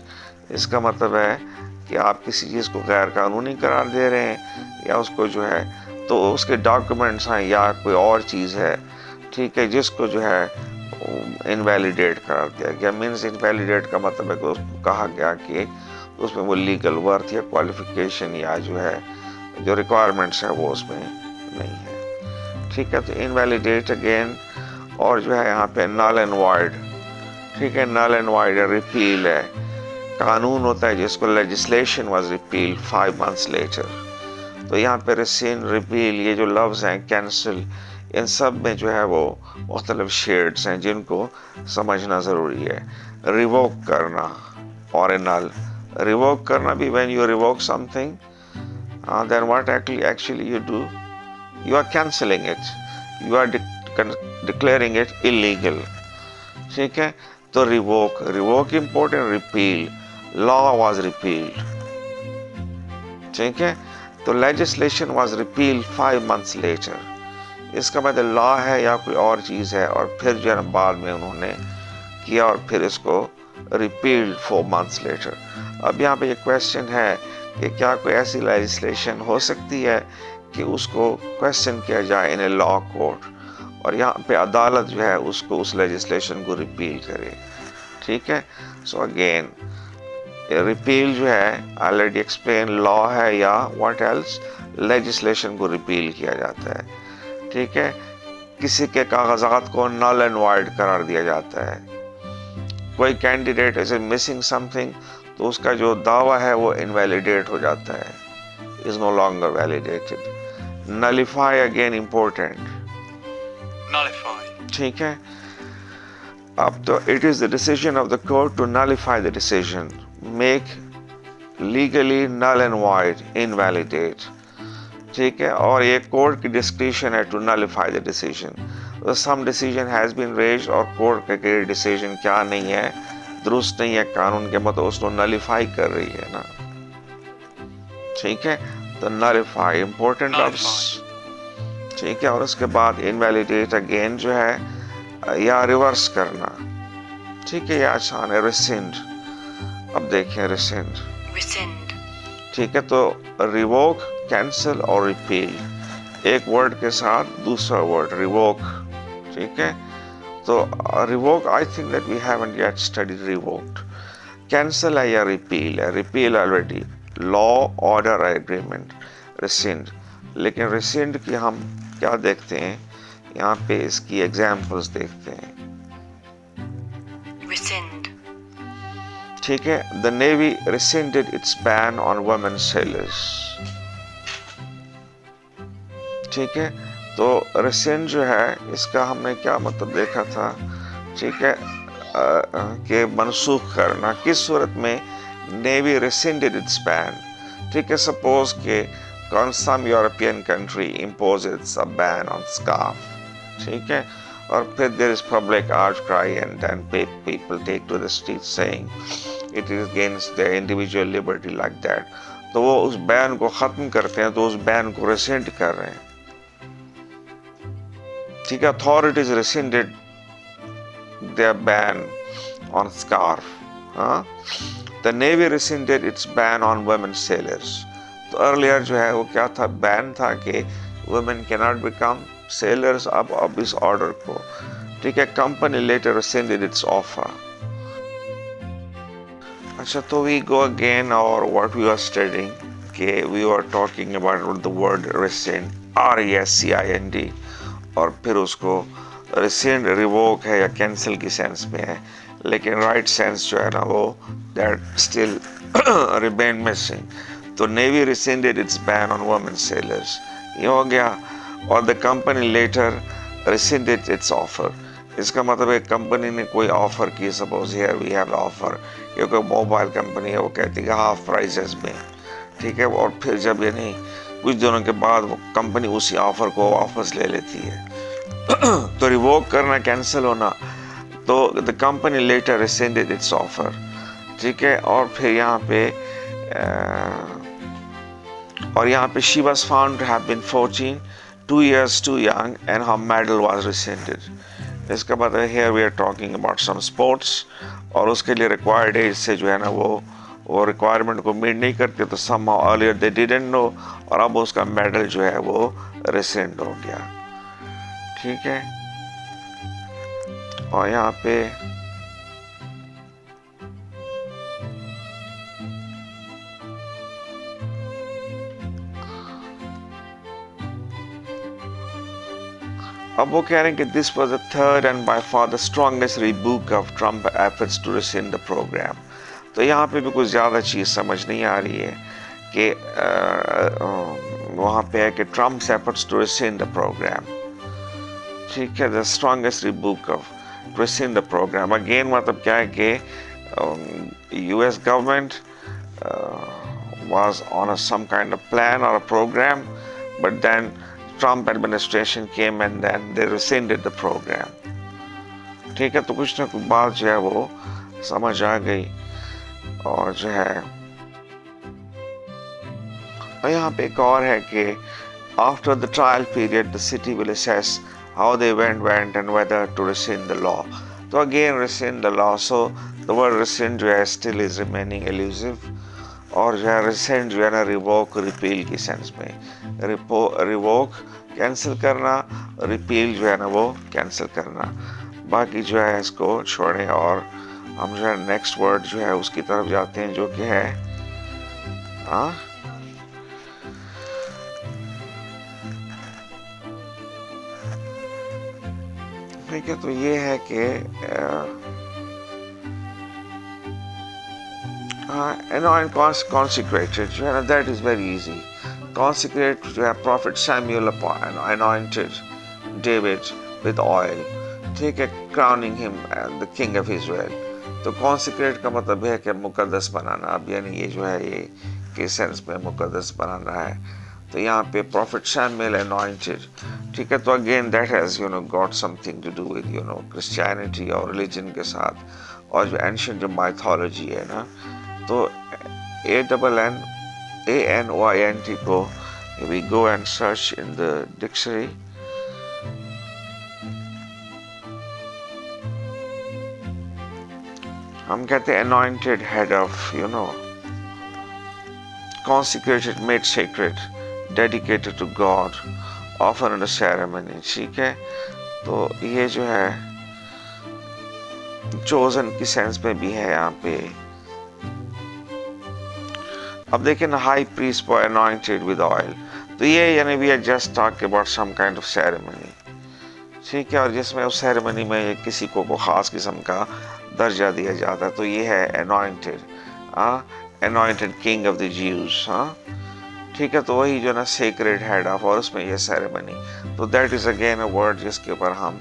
इसका मतलब है कि आप किसी चीज़ को गैर कानूनी करार दे रहे हैं या उसको जो है तो उसके डॉक्यूमेंट्स हैं या कोई और चीज़ है, ठीक है, जिसको जो है इनवैलिडेट करार दिया गया। मीन्स इनवैलिडेट का मतलब है कि उसको कहा गया कि उसमें वो लीगल वर्थ या क्वालिफिकेशन या जो है जो रिक्वायरमेंट्स है वो उसमें नहीं है, ठीक है। तो इनवैलिडेट अगेन, और जो है यहाँ पे नल एंड वॉइड, ठीक है। नल एंड वॉइड रिपील है, कानून होता है जिसको legislation was repeal 5 months later. तो यहाँ पे रिसीन, रिपील, ये जो लफ्ज़ हैं, कैंसिल, इन सब में जो है वो मुख्तलिफ शेड्स हैं जिनको समझना ज़रूरी है। रिवोक करना और नल, रिवोक करना भी when you revoke something, then what actually you do? You are cancelling it, you are declaring it illegal, ठीक है। तो revoke important, repeal, law was repealed, ठीक है। तो legislation was repealed 5 months later, इसका मतलब लॉ है या कोई और चीज़ है और फिर जो है बाद में उन्होंने किया और फिर इसको रिपील्ड 4 months लेटर। अब यहाँ पे ये क्वेश्चन है कि क्या कोई ऐसी लेजिस्लेशन हो सकती है कि उसको क्वेश्चन किया जाए इन ए लॉ कोर्ट और यहाँ पे अदालत जो है उसको उस लेजिस्लेशन को रिपील करे, ठीक है। सो अगेन रिपील जो है ऑलरेडी एक्सप्लेन, लॉ है या व्हाट एल्स, लेजिस्लेशन को रिपील किया जाता है, ठीक है। किसी के कागजात को नल एंड वॉइड करार दिया जाता है, कोई कैंडिडेट इज मिसिंग समथिंग, तो उसका जो दावा है वो इनवैलिडेट हो जाता है, is no longer validated. Nullify again important, Nullify. ठीक है। अब तो it is the decision of the court to nullify the decision, make legally null and void, invalidate, ठीक है। और ये कोर्ट की डिस्क्रिप्शन है to nullify the decision. Some decision has been raised और कोर्ट का डिसीजन क्या नहीं है, दुरुस्त नहीं है कानून के, मतलब उसको नलिफाई कर रही है ना, ठीक है। तो नलिफाई इंपॉर्टेंट ऑब्स, ठीक है। और उसके बाद इनवैलिडेट अगेन जो है या रिवर्स करना, ठीक है, या आसान है। रिसेंड, अब देखें रिसेंड, rescind, ठीक है। तो रिवोक, कैंसिल और रिपील, एक वर्ड के साथ दूसरा वर्ड रिवोक, ठीक है। तो revoke, I think that we haven't yet studied revoked. Cancel है या रिपील है, repeal already, law order agreement. Rescind, लेकिन रिसेंड की हम क्या देखते हैं यहाँ पे, इसकी एग्जाम्पल्स देखते हैं, rescind, ठीक है। The navy rescinded its ban on women sailors, ठीक है। तो rescind जो है इसका हमने क्या मतलब देखा था, ठीक है, कि मनसूख करना। किस सूरत में नेवी rescinded its ban, ठीक है। सपोज के some European country imposes a ban on scarf, ठीक है, और फिर there is public outcry and then people take to the streets saying it is against their individual liberty like that, तो वो उस बैन को खत्म करते हैं, तो उस बैन को rescind कर रहे हैं, ठीक है। Authorities rescinded their ban on scarf, हाँ। The Navy rescinded its ban on women sailors, तो earlier जो है वो क्या था, बैन था कि women cannot become sailors, अब इस ऑर्डर को, ठीक है। Company later rescinded its offer। अच्छा, तो we go again or what we were studying, कि we were talking about the word rescind, RESCIND, और फिर उसको rescind revoke है या cancel की सेंस में है, लेकिन राइट सेंस जो है ना वो that still remain missing। तो navy rescinded its ban on women sailors, ये हो गया। और the company later rescinded its offer, इसका मतलब है कंपनी ने कोई ऑफर की, suppose here we have offer, ये कोई मोबाइल कंपनी है, वो कहती है हाफ प्राइसेस में, ठीक है। और फिर जब ये नहीं, कुछ दिनों के बाद वो कंपनी उसी ऑफर को वापस ले लेती है। तो रिवोक करना, कैंसिल होना, तो the company later rescinded its offer, ठीक है। और फिर यहाँ पे she was found to have been 14, 2 years too young, and her medal was rescinded। इसका मतलब है here we are talking about some sports, और उसके लिए required age से जो है ना वो requirement को meet नहीं करते, तो somehow earlier they didn't know, और अब उसका medal जो है वो rescind हो गया, ठीक है। और यहाँ पे अब वो कह रहे हैं कि this was the third and by far the strongest rebuke of Trump efforts to rescind the programme. तो यहाँ पे भी कुछ ज़्यादा चीज़ समझ नहीं आ रही है कि वहाँ पे है कि Trump's efforts to rescind the programme, ठीक है। The strongest rebuke of to rescind the programme, again मतलब क्या है कि US government was on some kind of plan or a program, but then Trump administration came and then they rescinded the program, ठीक है। तो कुछ ना कुछ बात जो है वो समझ आ गई। और जो है यहाँ पे एक और है कि after the trial period the city will assess how they went and whether to rescind the law, तो again rescind the law, so the word rescind जो है still is remaining elusive, और जो है rescind जो है ना रिवोक, रिपील की सेंस में, रिवोक कैंसिल करना, रिपील जो है ना वो कैंसिल करना। बाकी जो है इसको छोड़ें और हम जो है नेक्स्ट वर्ड जो है उसकी तरफ जाते हैं, जो कि है ठीक है। तो ये है कि anoint consecrated जो है ना, that is very easy. Consecrate जो है, Prophet Samuel anointed David with oil, ठीक है, crowning him as the king of Israel. तो consecrate का मतलब है कि मुकद्दस बनाना. अब यानी ये जो है ये के सेंस में मुकद्दस बनाना है. तो यहाँ पे Prophet Samuel anointed, ठीक है. तो again that has got something to do with Christianity और religion के साथ, और जो ancient जो mythology है ना. तो ANOINT को we go and search in the dictionary. हम कहते हैं anointed, head of, consecrated, made sacred, dedicated to God, often in a ceremony. ठीक है. तो ये जो है chosen की सेंस में भी है यहाँ पे. अब देखिए ना, high priest were anointed with oil. तो ये यानी we are just talking about some kind of ceremony. ठीक है. और जिसमें उस सेरेमनी में किसी को खास किस्म का दर्जा दिया जाता है. तो ये है anointed, anointed king of the Jews. ठीक है. तो वही जो ना sacred head of, और उसमें ये सेरेमनी. तो that is again a word जिसके ऊपर हम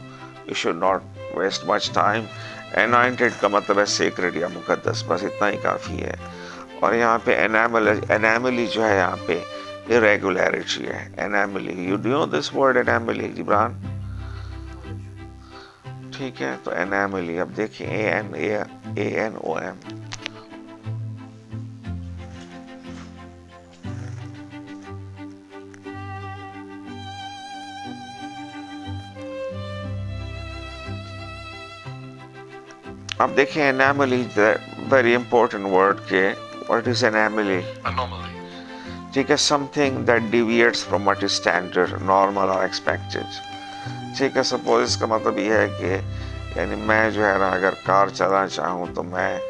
you should not waste much time. Anointed का मतलब है sacred या मुकद्दस, बस इतना ही काफ़ी है. और यहाँ पे anomaly जो है यहाँ पे irregularity है. Anomaly, you do know this word anomaly, Jibran? ठीक है. तो anomaly, अब देखिए ANOM. अब देखिए anomaly, very important word के what is anomaly? Anomaly. ठीक है. something that deviates from what is standard, normal or expected. ठीक है. सपोज इसका मतलब ये है कि यानी मैं जो है ना अगर कार चलाना चाहूँ तो मैं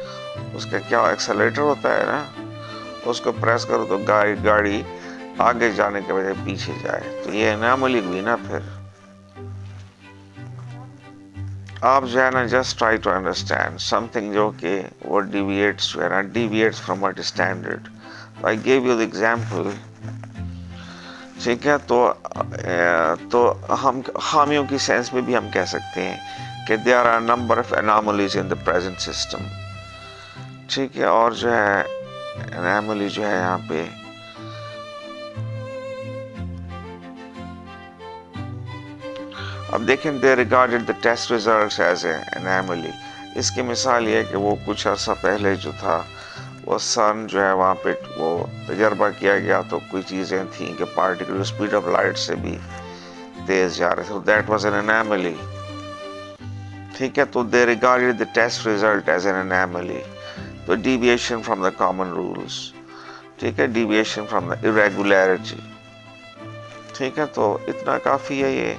उसका क्या एक्सेलेरेटर होता है ना, उसको प्रेस करूँ तो गाड़ी आगे जाने के बजाय पीछे जाए. तो ये anomaly हुई ना. फिर आप जो है ना just try to understand something जो कि वो deviates from what is standard. I give you the example. ठीक है. तो हम खामियों की सेंस में भी हम कह सकते हैं कि there are number of anomalies in the present system. ठीक है. और जो है एनोमली जो है यहाँ पे अब देखें, they regarded the test results as an anomaly. इसकी मिसाल ये है कि वो कुछ अर्सा पहले जो था वो सन जो है वहाँ पे वो तजर्बा किया गया तो कोई चीज़ें थी कि पार्टिकल स्पीड ऑफ लाइट से भी तेज जा रहे थे. That was an anomaly. ठीक है. तो they regarded the test result as an anomaly. तो deviation from the common rules. ठीक है. Deviation from the irregularity. ठीक है. तो इतना काफ़ी है ये.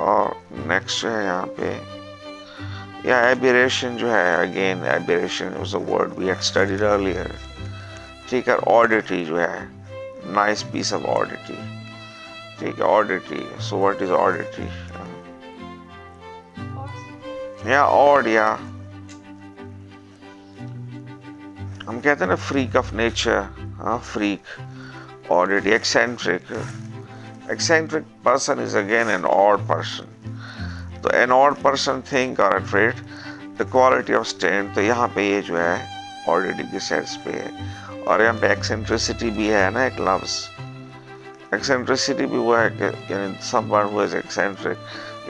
और नेक्स्ट जो है यहाँ पे या एबेरेशन जो है, again aberration was a word we had studied earlier. ठीक है. ऑडिटी जो है, नाइस पीस ऑफ ऑडिटी. ठीक है. Oddity. So what is oddity? या ऑड, या हम कहते हैं ना freak of nature. Freak, oddity. Eccentric. Eccentric person is again an odd person. तो an odd person think or a trait, the quality of strength. तो यहाँ पे ये जो है oddity की सेंस पे है. और यहाँ पे eccentricity भी है ना एक लफ्ज. eccentricity भी वो है कि यानी someone who is eccentric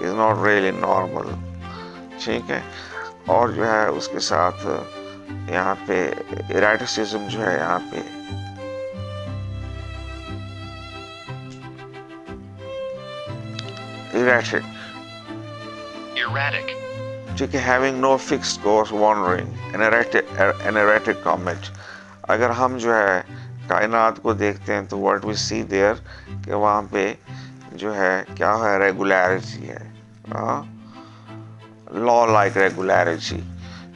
is not really normal. ठीक है. और जो है उसके साथ यहाँ पे erraticism जो है यहाँ पे erratic. ठीक है. having no fixed course, wandering, an erratic comet. अगर हम जो है कायनात को देखते हैं तो what we see there कि वहाँ पे जो है क्या है, रेगुलरिटी है. Law like regularity.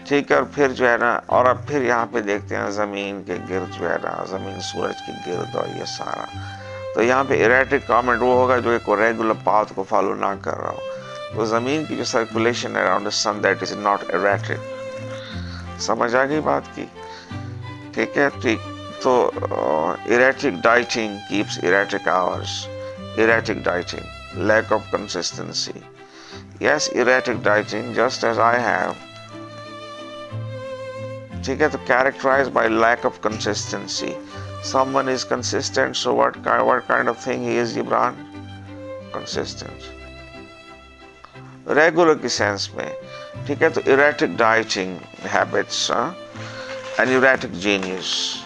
ठीक है. और फिर जो है ना, और अब फिर यहाँ पे देखते हैं ज़मीन के गिर्द जो है ना, ज़मीन सूरज के गिर्द और ये सारा. तो यहाँ पे इरेटिक कॉमेट वो होगा जो एक रेगुलर पाथ को फॉलो ना कर रहा हो. तो ज़मीन की जो सर्कुलेशन है around the sun, that is not erratic. समझ आ गई बात की? ठीक है, ठीक। तो erratic dieting keeps erratic hours. Erratic dieting, lack of consistency. Yes, erratic dieting, just as I have. ठीक है, तो characterized by lack of consistency. Someone is consistent, so what kind of thing he is, Gibran? Consistent. Regular की sense में, ठीक है, तो erratic dieting habits, and erratic genius.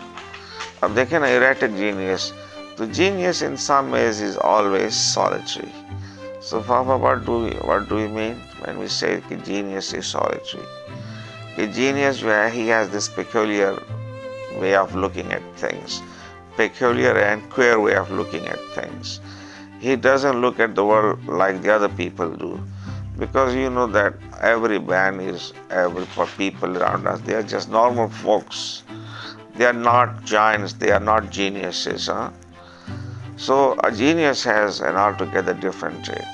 अब देखें ना, erratic genius, तो genius in some ways is always solitary. So Papa, what do we mean when we say that genius is solitary? A genius, where he has this peculiar way of looking at things, peculiar and queer way of looking at things. He doesn't look at the world like the other people do, because you know that every man is for people around us. They are just normal folks. They are not giants. They are not geniuses. So a genius has an altogether different trait.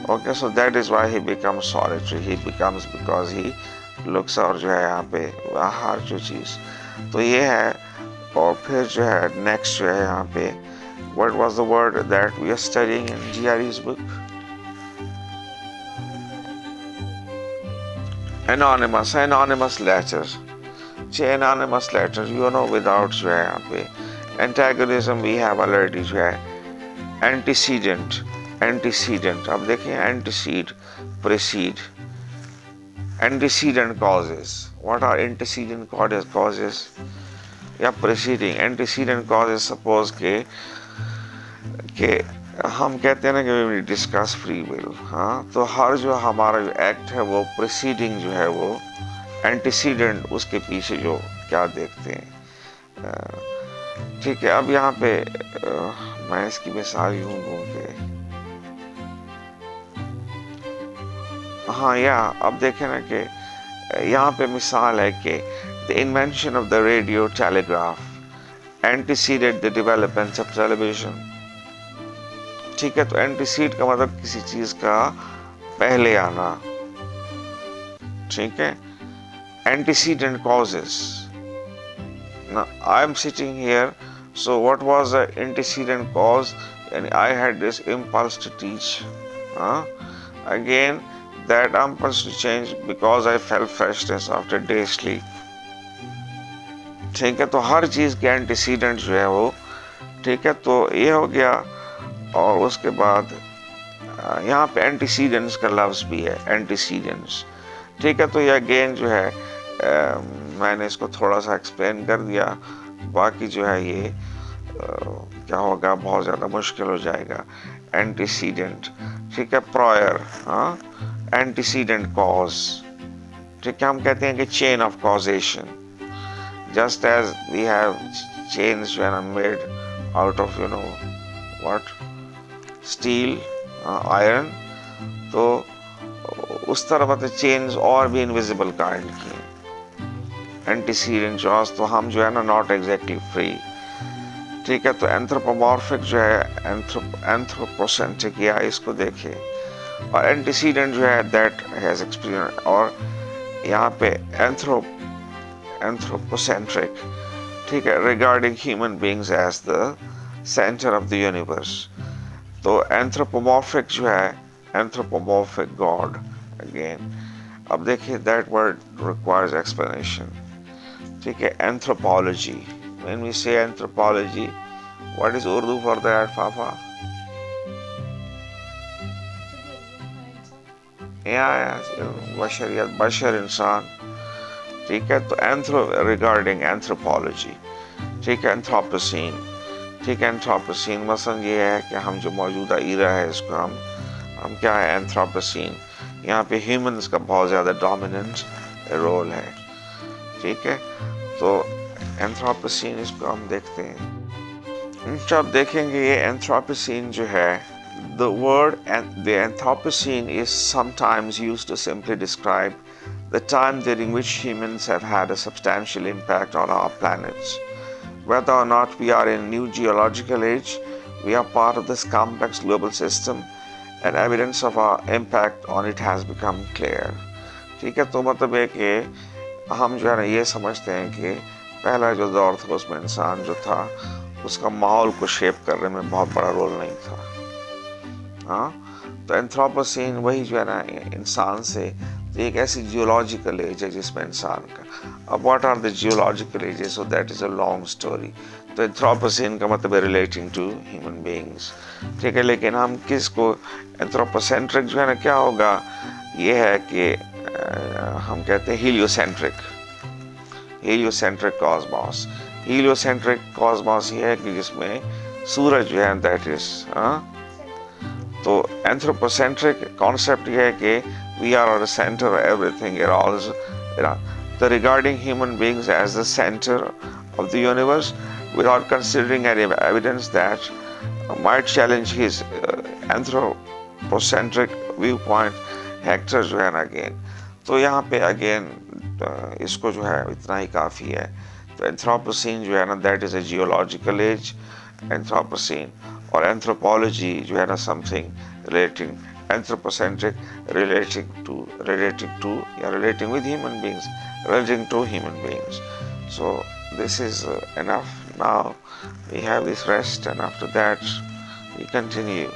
Okay, so that is why he becomes solitary. He becomes because he looks, और जो है यहाँ पे हर जो चीज़, तो ये है। और फिर जो है नेक्स्ट जो है यहाँ पे, what was the word that we are studying in GRE's book? Anonymous letter. Anonymous letter, you know, without जो है यहाँ पे antagonism we have already जो है antecedent. अब देखें antecede, precede. Antecedent causes. What are antecedent causes? या preceding. Antecedent causes, suppose के हम कहते हैं ना कि we discuss free will, हाँ, तो हर जो हमारा जो एक्ट है वो preceding जो है वो antecedent, उसके पीछे जो क्या देखते हैं, ठीक है। अब यहाँ पे मैं इसकी मिसाल यूं दूं कि हाँ, या अब देखें ना कि यहाँ पे मिसाल है कि the invention of the radio telegraph anteceded the development of television. ठीक है, तो antecede का मतलब किसी चीज का पहले आना, ठीक है। Antecedent causes. Now I am sitting here, so what was the antecedent cause? And I had this impulse to teach. Again, that impulse to change because I felt freshness after day's sleep. ठीक है, तो हर चीज के antecedent जो है वो, ठीक है, तो ये हो गया। और उसके बाद यहाँ पे एंटीसीडेंट्स का लफ्ज भी है, एंटीसीडेंट्स, ठीक है। तो ये अगेन जो है मैंने इसको थोड़ा सा एक्सप्लेन कर दिया, बाकी जो है ये क्या होगा, बहुत ज़्यादा मुश्किल हो जाएगा। एंटीसीडेंट, ठीक है, प्रायर, एंटीसीडेंट कॉज, ठीक है। हम कहते हैं कि chain of causation, just as we have chains when are made out of, you know what, steel, iron, तो उस तरह मतलब चेन्स और भी इनविजिबल काइंड की एंटीसीडेंट जॉस, तो हम जो है ना नॉट एग्जैक्टली फ्री, ठीक है। तो एंथ्रोपोमॉर्फिक जो है एंथ्रोपोसेंट्रिक, या इसको देखे, और एंटीसीडेंट जो है दैट हैज एक्सपीरियंस, और यहाँ पे anthropocentric, ठीक है, regarding human beings as the center of the universe. तो anthropomorphic जो है anthropomorphic God again. अब देखिए that word requires explanation, ठीक है। anthropology, when we say anthropology, what is Urdu for that, Papa? बशरियत, बशर, इंसान, ठीक है। तो रिगार्डिंग एंथ्रोपोलॉजी, ठीक है, एंथ्रोपोसीन, ठीक है। एंथ्रोपोसीन मसलन ये है कि हम जो मौजूदा ईरा है इसको हम क्या है, एंथ्रोपोसीन। यहाँ पे ह्यूमंस का बहुत ज़्यादा डोमिनेंट रोल है, ठीक है। तो एंथ्रोपोसीन, इसको हम देखते हैं। जब देखेंगे ये एंथ्रोपोसीन जो है, the word and the Anthropocene is sometimes used to simply describe the time during which humans have had a substantial impact on our planets. Whether or not we are in a new geological age, we are part of this complex global system, and evidence of our impact on it has become clear. ठीक है, तो मतलब है कि हम जो है ना ये समझते हैं कि पहला जो दौर था उसमें इंसान जो था उसका माहौल को शेप करने में बहुत बड़ा रोल नहीं था। हाँ, तो एंथ्रोपोसीन वही जो है ना इंसान से, तो एक ऐसी जियोलॉजिकल एज है जिसमें इंसान का, अब what are the geological ages, so that is a long story. तो एंथ्रोपोसीन का मतलब है रिलेटिंग टू ह्यूमन बीइंग्स, ठीक है। लेकिन हम किसको एंथ्रोपोसेंट्रिक जो है ना क्या होगा, ये है कि हम कहते हैं हीलियोसेंट्रिक कॉस्मॉस। हीलियोसेंट्रिक कॉस्मॉस ये है कि जिसमें सूरज जो है दैट इज, तो एंथ्रोपोसेंट्रिक कॉन्सेप्ट ये है कि we are at the centre of everything, it also the regarding human beings as the center of the universe without considering any evidence that might challenge his anthropocentric viewpoint, Hector जो है ना again, तो यहाँ पे again इसको जो है इतना ही काफ़ी है। तो एंथ्रोपोसीन जो है ना that is a geological age, anthropocene, और एंथ्रोपोलॉजी जो है ना something relating anthropocentric, relating to relating with human beings, relating to human beings. So this is enough. Now we have this rest, and after that we continue.